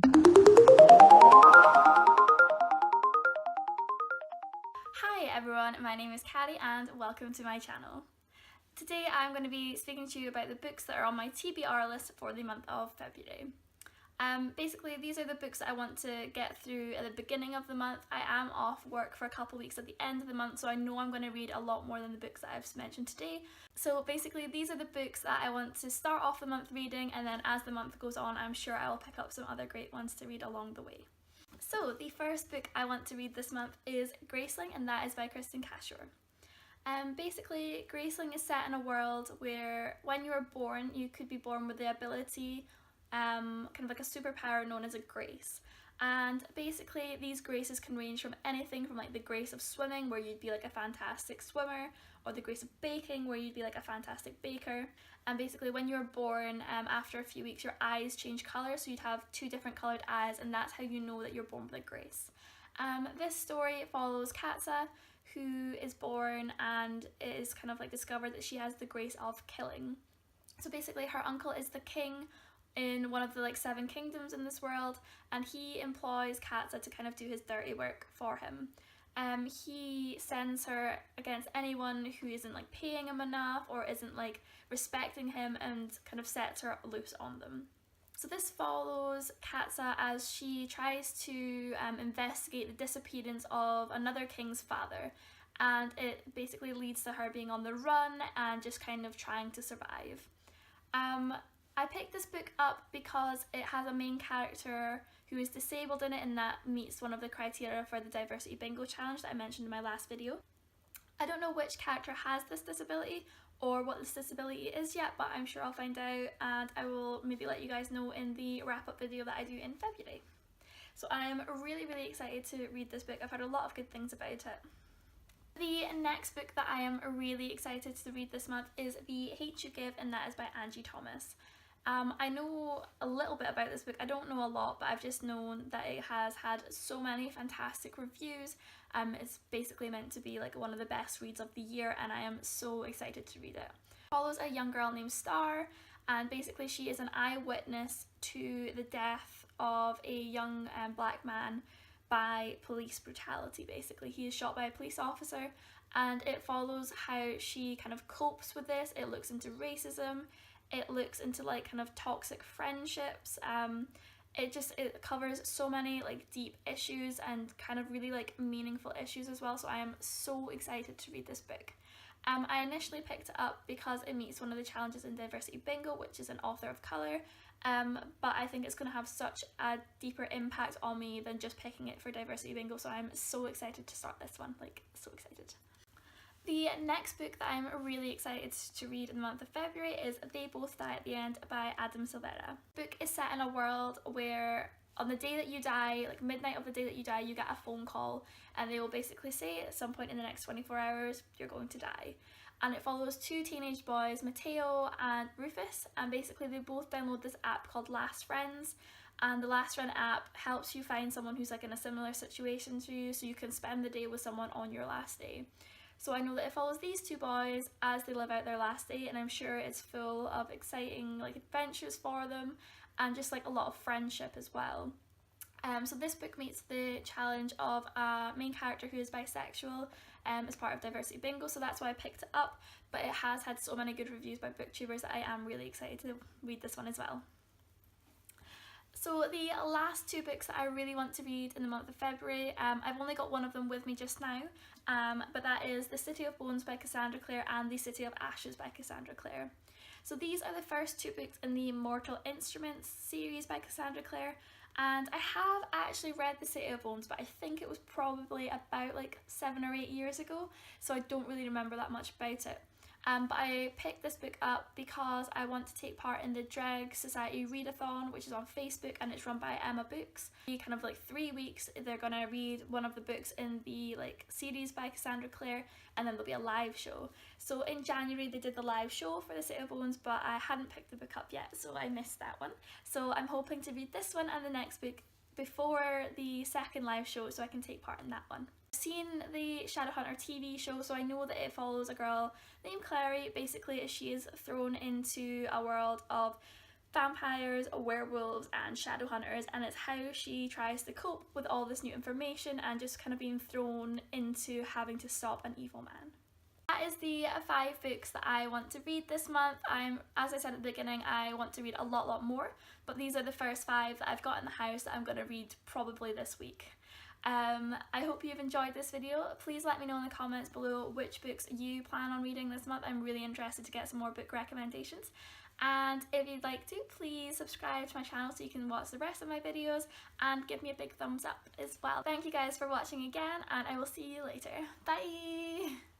Hi everyone, my name is Callie and welcome to my channel. Today I'm going to be speaking to you about the books that are on my TBR list for the month of February. Basically these are the books that I want to get through at the beginning of the month. I am off work for a couple weeks at the end of the month, so I know I'm going to read a lot more than the books that I've mentioned today. So basically these are the books that I want to start off the month reading, and then as the month goes on I'm sure I will pick up some other great ones to read along the way. So the first book I want to read this month is Graceling, and that is by Kirsten Cashore. Basically, Graceling is set in a world where when you are born, you could be born with the ability, kind of like a superpower known as a grace. And basically these graces can range from anything from like the grace of swimming, where you'd be like a fantastic swimmer, or the grace of baking, where you'd be like a fantastic baker. And basically when you're born, after a few weeks your eyes change colour, so you'd have two different coloured eyes, and that's how you know that you're born with a grace. This story follows Katza, who is born and it is kind of like discovered that she has the grace of killing. So basically her uncle is the king in one of the like 7 kingdoms in this world, and he employs Katza to kind of do his dirty work for him. He sends her against anyone who isn't like paying him enough or isn't like respecting him, and kind of sets her loose on them. So this follows Katza as she tries to investigate the disappearance of another king's father, and it basically leads to her being on the run and just kind of trying to survive. I picked this book up because it has a main character who is disabled in it, and that meets one of the criteria for the diversity bingo challenge that I mentioned in my last video. I don't know which character has this disability or what this disability is yet, but I'm sure I'll find out, and I will maybe let you guys know in the wrap-up video that I do in February. So I'm really excited to read this book. I've heard a lot of good things about it. The next book that I am really excited to read this month is The Hate U Give, and that is by Angie Thomas. I know a little bit about this book. I don't know a lot, but I've just known that it has had so many fantastic reviews. It's basically meant to be like one of the best reads of the year, and I am so excited to read it. It follows a young girl named Star, and basically she is an eyewitness to the death of a young black man by police brutality. Basically he is shot by a police officer, and it follows how she kind of copes with this. It looks into racism, it looks into like kind of toxic friendships. It covers so many like deep issues and kind of really like meaningful issues as well, so I am so excited to read this book. I initially picked it up because it meets one of the challenges in Diversity Bingo, which is an author of colour, but I think it's going to have such a deeper impact on me than just picking it for Diversity Bingo, so I'm so excited to start this one, like so excited. The next book that I'm really excited to read in the month of February is They Both Die at the End by Silvera. The book is set in a world where on the day that you die, like midnight of the day that you die, you get a phone call, and they will basically say at some point in the next 24 hours you're going to die. And it follows 2 teenage boys, Mateo and Rufus, and basically they both download this app called Last Friends, and the Last Friend app helps you find someone who's like in a similar situation to you, so you can spend the day with someone on your last day. So I know that it follows these 2 boys as they live out their last day, and I'm sure it's full of exciting like adventures for them, and just like a lot of friendship as well. So this book meets the challenge of a main character who is bisexual as part of Diversity Bingo, so that's why I picked it up, but it has had so many good reviews by booktubers that I am really excited to read this one as well. So the last 2 books that I really want to read in the month of February, I've only got one of them with me just now, but that is The City of Bones by Cassandra Clare and The City of Ashes by Cassandra Clare. So these are the first 2 books in the Mortal Instruments series by Cassandra Clare, and I have actually read The City of Bones, but I think it was probably about like 7 or 8 years ago, so I don't really remember that much about it. But I picked this book up because I want to take part in the Dreg Society Readathon, which is on Facebook, and it's run by Emma Books. Kind of like 3 weeks they're gonna read one of the books in the like series by Cassandra Clare, and then there'll be a live show. So in January they did the live show for The City of Bones, but I hadn't picked the book up yet, so I missed that one. So I'm hoping to read this one and the next book before the second live show so I can take part in that one. I've seen the Shadowhunter TV show, so I know that it follows a girl named Clare. Basically she is thrown into a world of vampires, werewolves and shadow hunters, and it's how she tries to cope with all this new information and just kind of being thrown into having to stop an evil man. That is the 5 books that I want to read this month. As I said at the beginning, I want to read a lot more, but these are the first 5 that I've got in the house that I'm going to read probably this week. I hope you've enjoyed this video. Please let me know in the comments below which books you plan on reading this month. I'm really interested to get some more book recommendations. And if you'd like to, please subscribe to my channel so you can watch the rest of my videos and give me a big thumbs up as well. Thank you guys for watching again, and I will see you later. Bye!